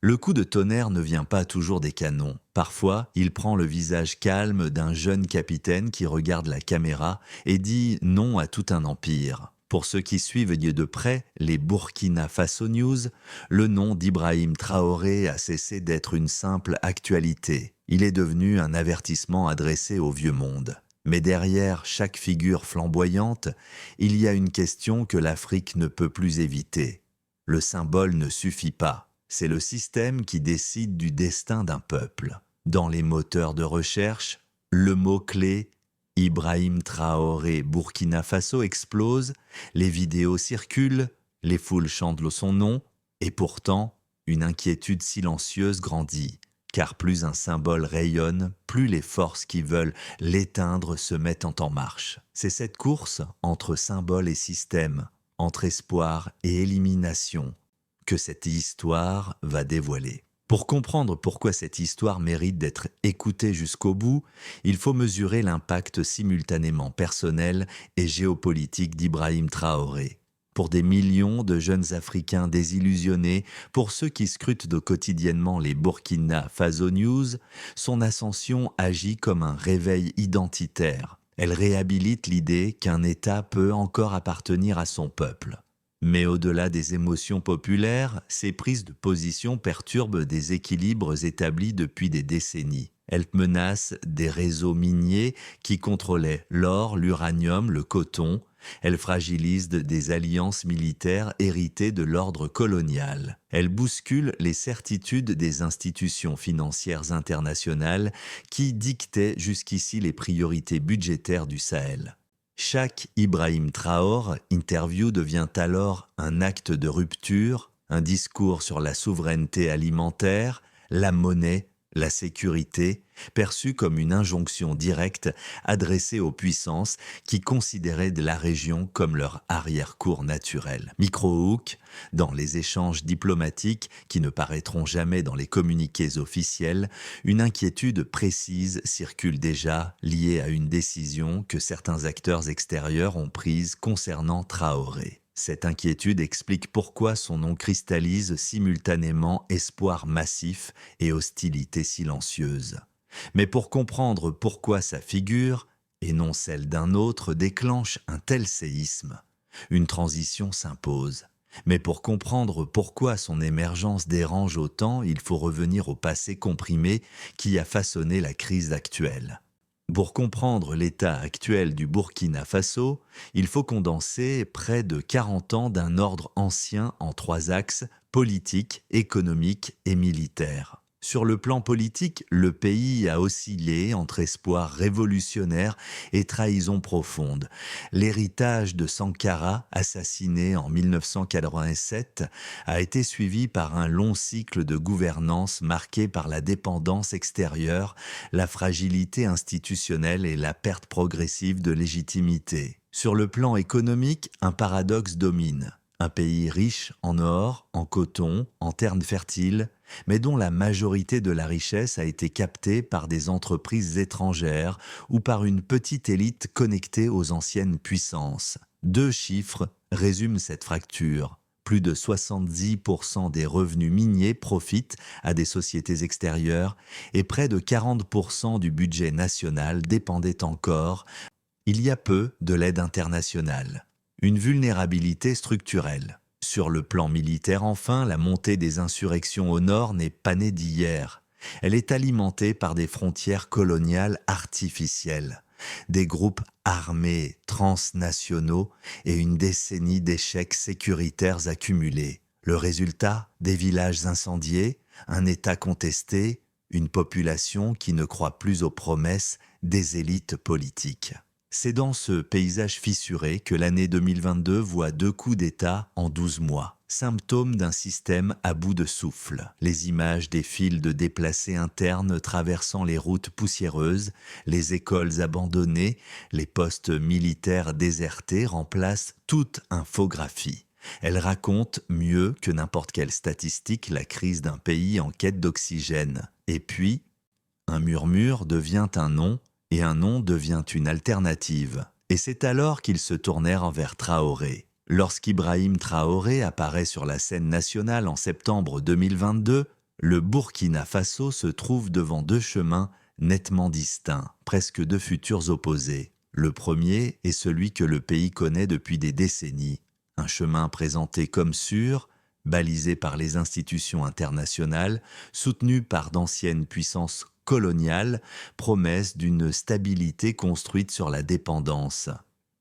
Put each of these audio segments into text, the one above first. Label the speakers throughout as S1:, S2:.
S1: Le coup de tonnerre ne vient pas toujours des canons. Parfois, il prend le visage calme d'un jeune capitaine qui regarde la caméra et dit non à tout un empire. Pour ceux qui suivent de près les Burkina Faso News, le nom d'Ibrahim Traoré a cessé d'être une simple actualité. Il est devenu un avertissement adressé au vieux monde. Mais derrière chaque figure flamboyante, il y a une question que l'Afrique ne peut plus éviter. Le symbole ne suffit pas. C'est le système qui décide du destin d'un peuple. Dans les moteurs de recherche, le mot-clé Ibrahim Traoré Burkina Faso explose, les vidéos circulent, les foules chantent son nom, et pourtant, une inquiétude silencieuse grandit. Car plus un symbole rayonne, plus les forces qui veulent l'éteindre se mettent en marche. C'est cette course entre symbole et système, entre espoir et élimination, que cette histoire va dévoiler. Pour comprendre pourquoi cette histoire mérite d'être écoutée jusqu'au bout, il faut mesurer l'impact simultanément personnel et géopolitique d'Ibrahim Traoré. Pour des millions de jeunes Africains désillusionnés, pour ceux qui scrutent quotidiennement les Burkina Faso News, son ascension agit comme un réveil identitaire. Elle réhabilite l'idée qu'un État peut encore appartenir à son peuple. Mais au-delà des émotions populaires, ces prises de position perturbent des équilibres établis depuis des décennies. Elles menacent des réseaux miniers qui contrôlaient l'or, l'uranium, le coton. Elles fragilisent des alliances militaires héritées de l'ordre colonial. Elles bousculent les certitudes des institutions financières internationales qui dictaient jusqu'ici les priorités budgétaires du Sahel. Chaque Ibrahim Traoré interview devient alors un acte de rupture, un discours sur la souveraineté alimentaire, la monnaie, la sécurité, perçue comme une injonction directe adressée aux puissances qui considéraient la région comme leur arrière-cour naturel. Micro-hook, dans les échanges diplomatiques qui ne paraîtront jamais dans les communiqués officiels, une inquiétude précise circule déjà liée à une décision que certains acteurs extérieurs ont prise concernant Traoré. Cette inquiétude explique pourquoi son nom cristallise simultanément espoir massif et hostilité silencieuse. Mais pour comprendre pourquoi sa figure, et non celle d'un autre, déclenche un tel séisme, une transition s'impose. Mais pour comprendre pourquoi son émergence dérange autant, il faut revenir au passé comprimé qui a façonné la crise actuelle. Pour comprendre l'état actuel du Burkina Faso, il faut condenser près de 40 ans d'un ordre ancien en 3 axes, politique, économique et militaire. Sur le plan politique, le pays a oscillé entre espoir révolutionnaire et trahison profonde. L'héritage de Sankara, assassiné en 1987, a été suivi par un long cycle de gouvernance marqué par la dépendance extérieure, la fragilité institutionnelle et la perte progressive de légitimité. Sur le plan économique, un paradoxe domine. Un pays riche en or, en coton, en terres fertiles, mais dont la majorité de la richesse a été captée par des entreprises étrangères ou par une petite élite connectée aux anciennes puissances. 2 chiffres résument cette fracture. Plus de 70% des revenus miniers profitent à des sociétés extérieures et près de 40% du budget national dépendait encore, il y a peu, de l'aide internationale. Une vulnérabilité structurelle. Sur le plan militaire enfin, la montée des insurrections au nord n'est pas née d'hier. Elle est alimentée par des frontières coloniales artificielles, des groupes armés transnationaux et une décennie d'échecs sécuritaires accumulés. Le résultat, des villages incendiés, un État contesté, une population qui ne croit plus aux promesses des élites politiques. C'est dans ce paysage fissuré que l'année 2022 voit 2 coups d'État en 12 mois, symptôme d'un système à bout de souffle. Les images des files de déplacés internes traversant les routes poussiéreuses, les écoles abandonnées, les postes militaires désertés remplacent toute infographie. Elle raconte mieux que n'importe quelle statistique la crise d'un pays en quête d'oxygène. Et puis, un murmure devient un nom, et un nom devient une alternative. Et c'est alors qu'ils se tournèrent vers Traoré. Lorsqu'Ibrahim Traoré apparaît sur la scène nationale en septembre 2022, Le Burkina Faso se trouve devant deux chemins nettement distincts, presque deux futurs opposés. Le premier est celui que le pays connaît depuis des décennies, un chemin présenté comme sûr, balisé par les institutions internationales, soutenu par d'anciennes puissances coloniales, promesse d'une stabilité construite sur la dépendance.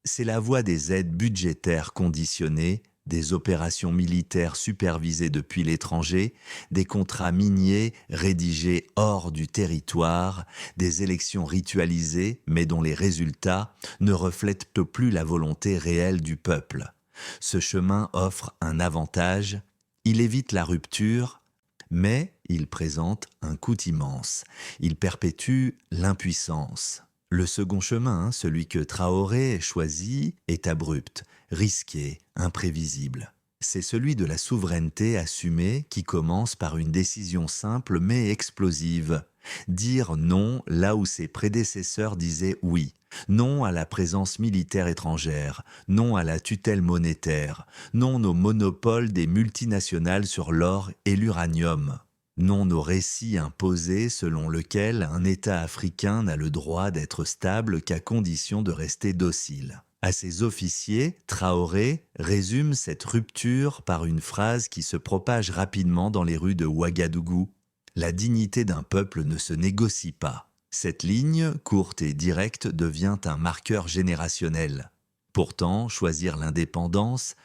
S1: C'est la voie des aides budgétaires conditionnées, des opérations militaires supervisées depuis l'étranger, des contrats miniers rédigés hors du territoire, des élections ritualisées mais dont les résultats ne reflètent plus la volonté réelle du peuple. Ce chemin offre un avantage, il évite la rupture, mais il présente un coût immense. Il perpétue l'impuissance. Le second chemin, celui que Traoré choisit, est abrupt, risqué, imprévisible. C'est celui de la souveraineté assumée qui commence par une décision simple mais explosive. Dire non là où ses prédécesseurs disaient oui. Non à la présence militaire étrangère, non à la tutelle monétaire, non au monopole des multinationales sur l'or et l'uranium. Non au récit imposé selon lequel un État africain n'a le droit d'être stable qu'à condition de rester docile. À ses officiers, Traoré résume cette rupture par une phrase qui se propage rapidement dans les rues de Ouagadougou. La dignité d'un peuple ne se négocie pas. Cette ligne, courte et directe, devient un marqueur générationnel. Pourtant, choisir l'indépendance,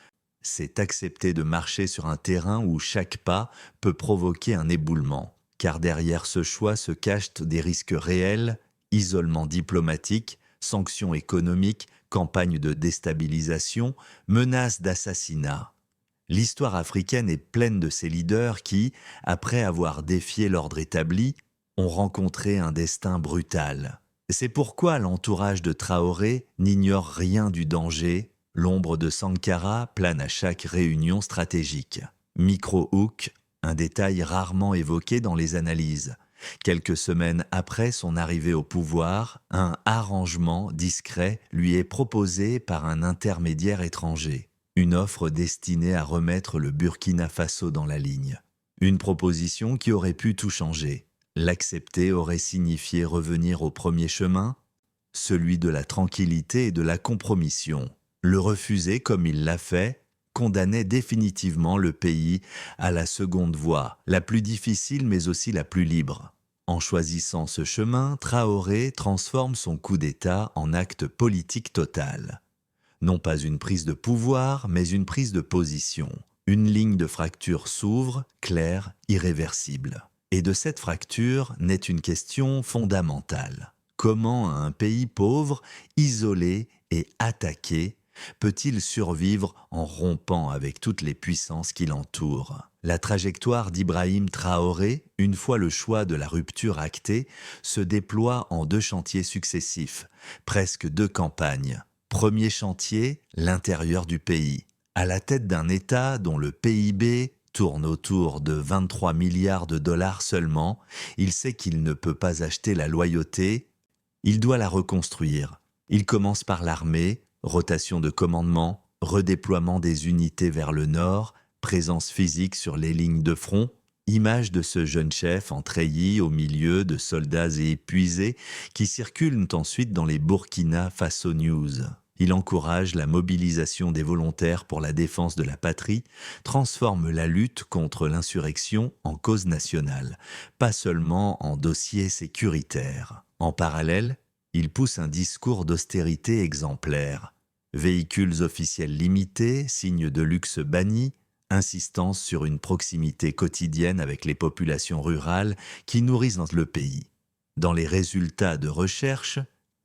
S1: c'est accepter de marcher sur un terrain où chaque pas peut provoquer un éboulement. Car derrière ce choix se cachent des risques réels, isolement diplomatique, sanctions économiques, campagnes de déstabilisation, menaces d'assassinat. L'histoire africaine est pleine de ces leaders qui, après avoir défié l'ordre établi, ont rencontré un destin brutal. C'est pourquoi l'entourage de Traoré n'ignore rien du danger. L'ombre de Sankara plane à chaque réunion stratégique. Micro-hook, un détail rarement évoqué dans les analyses. Quelques semaines après son arrivée au pouvoir, un arrangement discret lui est proposé par un intermédiaire étranger. Une offre destinée à remettre le Burkina Faso dans la ligne. Une proposition qui aurait pu tout changer. L'accepter aurait signifié revenir au premier chemin, celui de la tranquillité et de la compromission. Le refuser comme il l'a fait condamnait définitivement le pays à la seconde voie, la plus difficile mais aussi la plus libre. En choisissant ce chemin, Traoré transforme son coup d'État en acte politique total. Non pas une prise de pouvoir, mais une prise de position. Une ligne de fracture s'ouvre, claire, irréversible. Et de cette fracture naît une question fondamentale. Comment un pays pauvre, isolé et attaqué peut-il survivre en rompant avec toutes les puissances qui l'entourent? La trajectoire d'Ibrahim Traoré, une fois le choix de la rupture acté, se déploie en deux chantiers successifs, presque deux campagnes. Premier chantier, l'intérieur du pays. À la tête d'un État dont le PIB tourne autour de 23 milliards de dollars seulement, il sait qu'il ne peut pas acheter la loyauté, il doit la reconstruire. Il commence par l'armée, rotation de commandement, redéploiement des unités vers le nord, présence physique sur les lignes de front, image de ce jeune chef en treillis au milieu de soldats et épuisés qui circulent ensuite dans les Burkina Faso News. Il encourage la mobilisation des volontaires pour la défense de la patrie, transforme la lutte contre l'insurrection en cause nationale, pas seulement en dossier sécuritaire. En parallèle, il pousse un discours d'austérité exemplaire. Véhicules officiels limités, signes de luxe bannis, insistance sur une proximité quotidienne avec les populations rurales qui nourrissent le pays. Dans les résultats de recherche,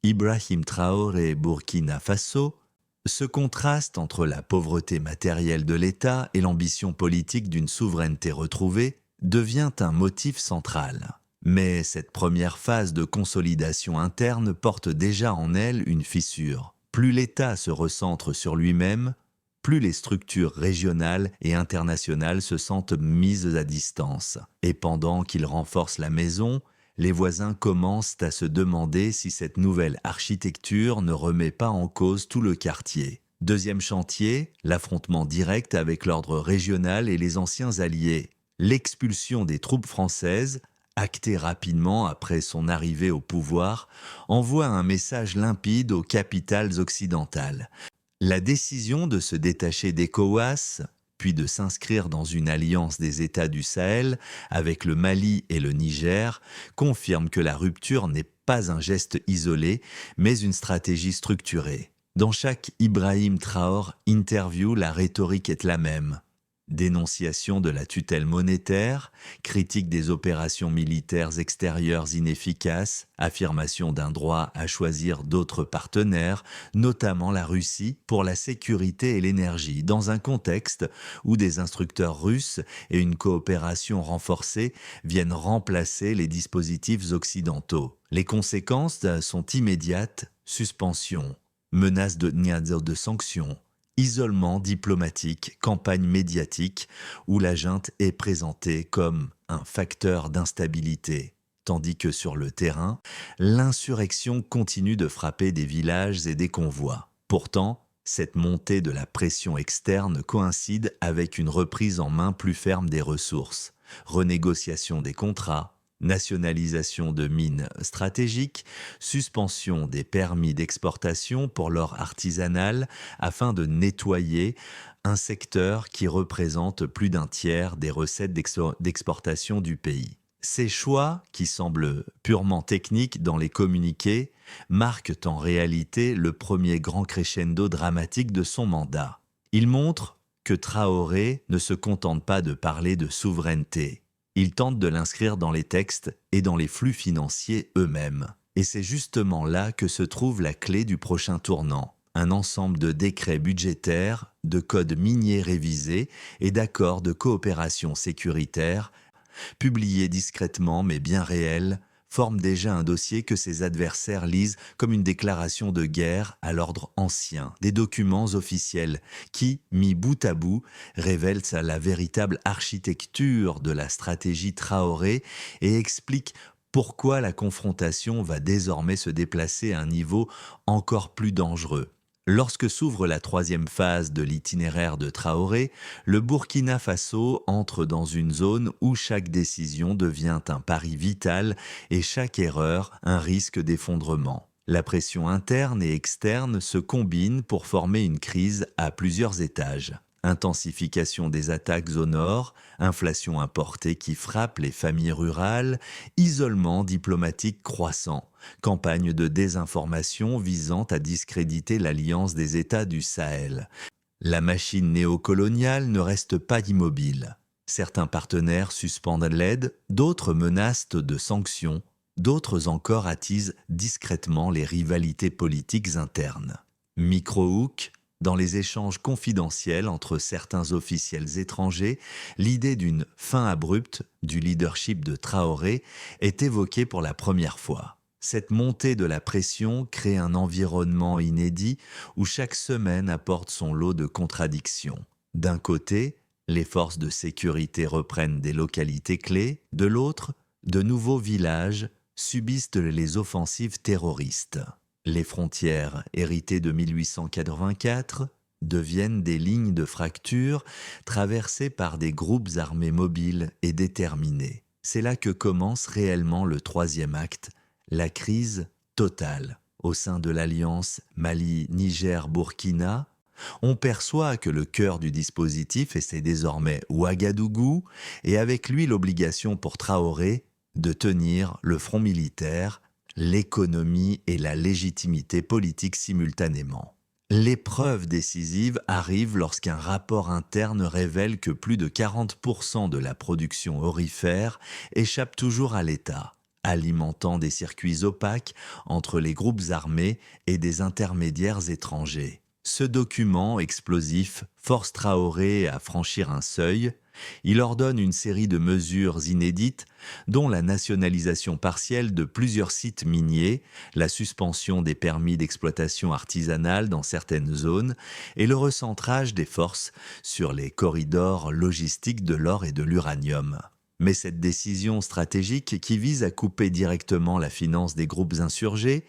S1: Ibrahim Traoré Burkina Faso, ce contraste entre la pauvreté matérielle de l'État et l'ambition politique d'une souveraineté retrouvée devient un motif central. Mais cette première phase de consolidation interne porte déjà en elle une fissure. Plus l'État se recentre sur lui-même, plus les structures régionales et internationales se sentent mises à distance. Et pendant qu'il renforce la maison, les voisins commencent à se demander si cette nouvelle architecture ne remet pas en cause tout le quartier. Deuxième chantier, l'affrontement direct avec l'ordre régional et les anciens alliés. L'expulsion des troupes françaises, actée rapidement après son arrivée au pouvoir, envoie un message limpide aux capitales occidentales. La décision de se détacher d'ECOWAS, puis de s'inscrire dans une alliance des États du Sahel avec le Mali et le Niger, confirme que la rupture n'est pas un geste isolé, mais une stratégie structurée. Dans chaque Ibrahim Traoré interview, la rhétorique est la même. Dénonciation de la tutelle monétaire, critique des opérations militaires extérieures inefficaces, affirmation d'un droit à choisir d'autres partenaires, notamment la Russie, pour la sécurité et l'énergie, dans un contexte où des instructeurs russes et une coopération renforcée viennent remplacer les dispositifs occidentaux. Les conséquences sont immédiates: suspension, menace de sanctions, isolement diplomatique, campagne médiatique, où la junte est présentée comme un facteur d'instabilité, tandis que sur le terrain, l'insurrection continue de frapper des villages et des convois. Pourtant, cette montée de la pression externe coïncide avec une reprise en main plus ferme des ressources, renégociation des contrats, nationalisation de mines stratégiques, suspension des permis d'exportation pour l'or artisanal afin de nettoyer un secteur qui représente plus d'un tiers des recettes d'exportation du pays. Ces choix, qui semblent purement techniques dans les communiqués, marquent en réalité le premier grand crescendo dramatique de son mandat. Ils montrent que Traoré ne se contente pas de parler de souveraineté. Il tente de l'inscrire dans les textes et dans les flux financiers eux-mêmes. Et c'est justement là que se trouve la clé du prochain tournant. Un ensemble de décrets budgétaires, de codes miniers révisés et d'accords de coopération sécuritaire, publiés discrètement mais bien réels, forment déjà un dossier que ses adversaires lisent comme une déclaration de guerre à l'ordre ancien, des documents officiels qui, mis bout à bout, révèlent la véritable architecture de la stratégie Traoré et expliquent pourquoi la confrontation va désormais se déplacer à un niveau encore plus dangereux. Lorsque s'ouvre la troisième phase de l'itinéraire de Traoré, le Burkina Faso entre dans une zone où chaque décision devient un pari vital et chaque erreur un risque d'effondrement. La pression interne et externe se combinent pour former une crise à plusieurs étages. Intensification des attaques au nord, inflation importée qui frappe les familles rurales, isolement diplomatique croissant, campagne de désinformation visant à discréditer l'alliance des États du Sahel. La machine néocoloniale ne reste pas immobile. Certains partenaires suspendent l'aide, d'autres menacent de sanctions, d'autres encore attisent discrètement les rivalités politiques internes. Micro-hook. Dans les échanges confidentiels entre certains officiels étrangers, l'idée d'une fin abrupte du leadership de Traoré est évoquée pour la première fois. Cette montée de la pression crée un environnement inédit où chaque semaine apporte son lot de contradictions. D'un côté, les forces de sécurité reprennent des localités clés, de l'autre, de nouveaux villages subissent les offensives terroristes. Les frontières, héritées de 1884, deviennent des lignes de fracture traversées par des groupes armés mobiles et déterminés. C'est là que commence réellement le troisième acte, la crise totale. Au sein de l'alliance Mali-Niger-Burkina, on perçoit que le cœur du dispositif, et c'est désormais Ouagadougou, et avec lui l'obligation pour Traoré de tenir le front militaire, l'économie et la légitimité politique simultanément. L'épreuve décisive arrive lorsqu'un rapport interne révèle que plus de 40% de la production aurifère échappe toujours à l'État, alimentant des circuits opaques entre les groupes armés et des intermédiaires étrangers. Ce document explosif force Traoré à franchir un seuil. Il ordonne une série de mesures inédites, dont la nationalisation partielle de plusieurs sites miniers, la suspension des permis d'exploitation artisanale dans certaines zones et le recentrage des forces sur les corridors logistiques de l'or et de l'uranium. Mais cette décision stratégique qui vise à couper directement la finance des groupes insurgés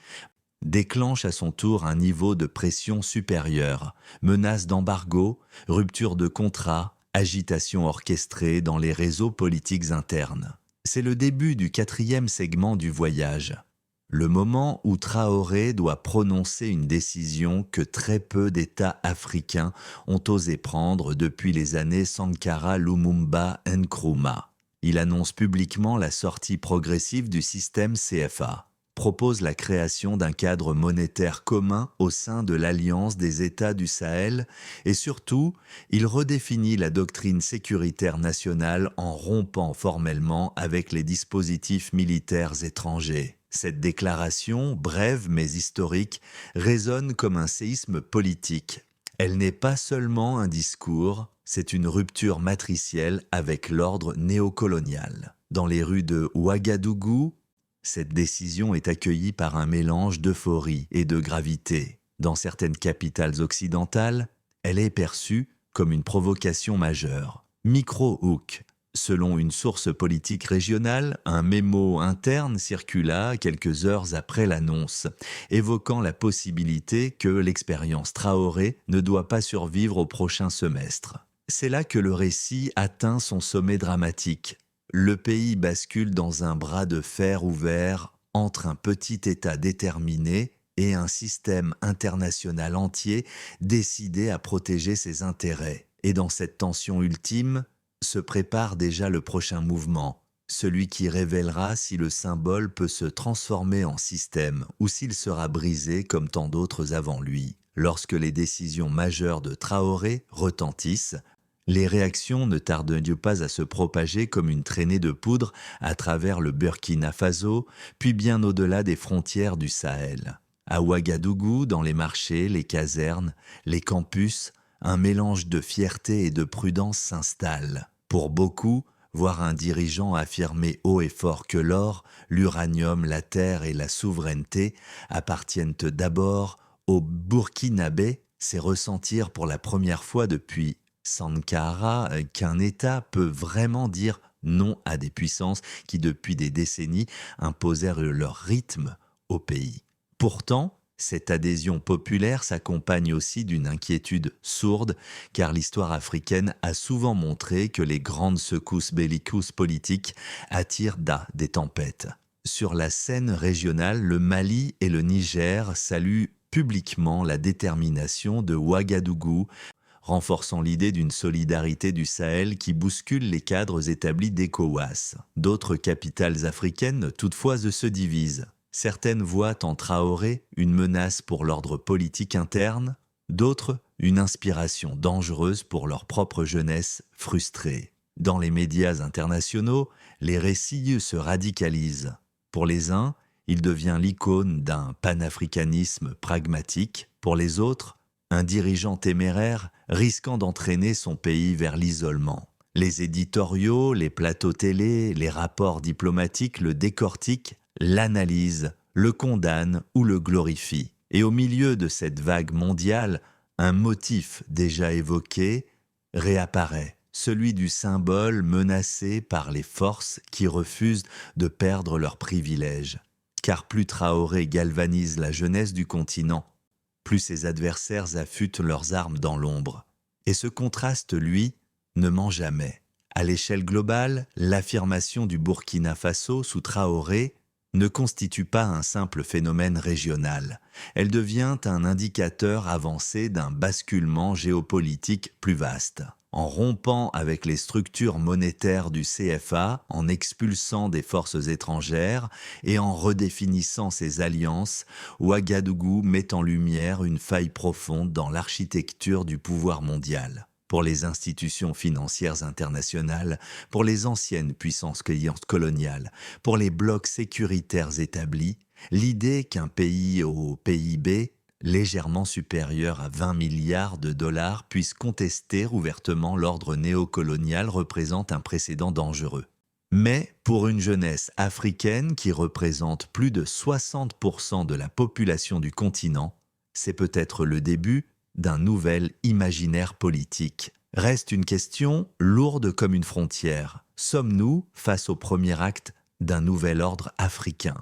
S1: déclenche à son tour un niveau de pression supérieur, menace d'embargo, rupture de contrat, agitation orchestrée dans les réseaux politiques internes. C'est le début du 4e segment du voyage. Le moment où Traoré doit prononcer une décision que très peu d'États africains ont osé prendre depuis les années Sankara Lumumba Nkrumah. Il annonce publiquement la sortie progressive du système CFA, propose la création d'un cadre monétaire commun au sein de l'Alliance des États du Sahel et surtout, il redéfinit la doctrine sécuritaire nationale en rompant formellement avec les dispositifs militaires étrangers. Cette déclaration, brève mais historique, résonne comme un séisme politique. Elle n'est pas seulement un discours, c'est une rupture matricielle avec l'ordre néocolonial. Dans les rues de Ouagadougou, cette décision est accueillie par un mélange d'euphorie et de gravité. Dans certaines capitales occidentales, elle est perçue comme une provocation majeure. Micro-hook. Selon une source politique régionale, un mémo interne circula quelques heures après l'annonce, évoquant la possibilité que l'expérience Traoré ne doit pas survivre au prochain semestre. C'est là que le récit atteint son sommet dramatique. Le pays bascule dans un bras de fer ouvert entre un petit État déterminé et un système international entier décidé à protéger ses intérêts. Et dans cette tension ultime, se prépare déjà le prochain mouvement, celui qui révélera si le symbole peut se transformer en système ou s'il sera brisé comme tant d'autres avant lui. Lorsque les décisions majeures de Traoré retentissent, les réactions ne tardent pas à se propager comme une traînée de poudre à travers le Burkina Faso, puis bien au-delà des frontières du Sahel. À Ouagadougou, dans les marchés, les casernes, les campus, un mélange de fierté et de prudence s'installe. Pour beaucoup, voir un dirigeant affirmer haut et fort que l'or, l'uranium, la terre et la souveraineté appartiennent d'abord aux Burkinabés, c'est ressentir pour la première fois depuis Sankara qu'un État peut vraiment dire non à des puissances qui depuis des décennies imposèrent leur rythme au pays. Pourtant, cette adhésion populaire s'accompagne aussi d'une inquiétude sourde, car l'histoire africaine a souvent montré que les grandes secousses belliqueuses politiques attirent des tempêtes. Sur la scène régionale, le Mali et le Niger saluent publiquement la détermination de Ouagadougou, renforçant l'idée d'une solidarité du Sahel qui bouscule les cadres établis d'ECOWAS. D'autres capitales africaines, toutefois, se divisent. Certaines voient en Traoré une menace pour l'ordre politique interne, d'autres une inspiration dangereuse pour leur propre jeunesse frustrée. Dans les médias internationaux, les récits se radicalisent. Pour les uns, il devient l'icône d'un panafricanisme pragmatique, pour les autres, un dirigeant téméraire risquant d'entraîner son pays vers l'isolement. Les éditoriaux, les plateaux télé, les rapports diplomatiques le décortiquent, l'analyse, le condamne ou le glorifie. Et au milieu de cette vague mondiale, un motif déjà évoqué réapparaît, celui du symbole menacé par les forces qui refusent de perdre leurs privilèges. Car plus Traoré galvanise la jeunesse du continent, plus ses adversaires affûtent leurs armes dans l'ombre. Et ce contraste, lui, ne ment jamais. À l'échelle globale, l'affirmation du Burkina Faso sous Traoré ne constitue pas un simple phénomène régional. Elle devient un indicateur avancé d'un basculement géopolitique plus vaste. En rompant avec les structures monétaires du CFA, en expulsant des forces étrangères et en redéfinissant ses alliances, Ouagadougou met en lumière une faille profonde dans l'architecture du pouvoir mondial. Pour les institutions financières internationales, pour les anciennes puissances coloniales, pour les blocs sécuritaires établis, l'idée qu'un pays au PIB légèrement supérieur à 20 milliards de dollars puisse contester ouvertement l'ordre néocolonial représente un précédent dangereux. Mais pour une jeunesse africaine qui représente plus de 60% de la population du continent, c'est peut-être le début d'un nouvel imaginaire politique. Reste une question lourde comme une frontière. Sommes-nous face au premier acte d'un nouvel ordre africain ?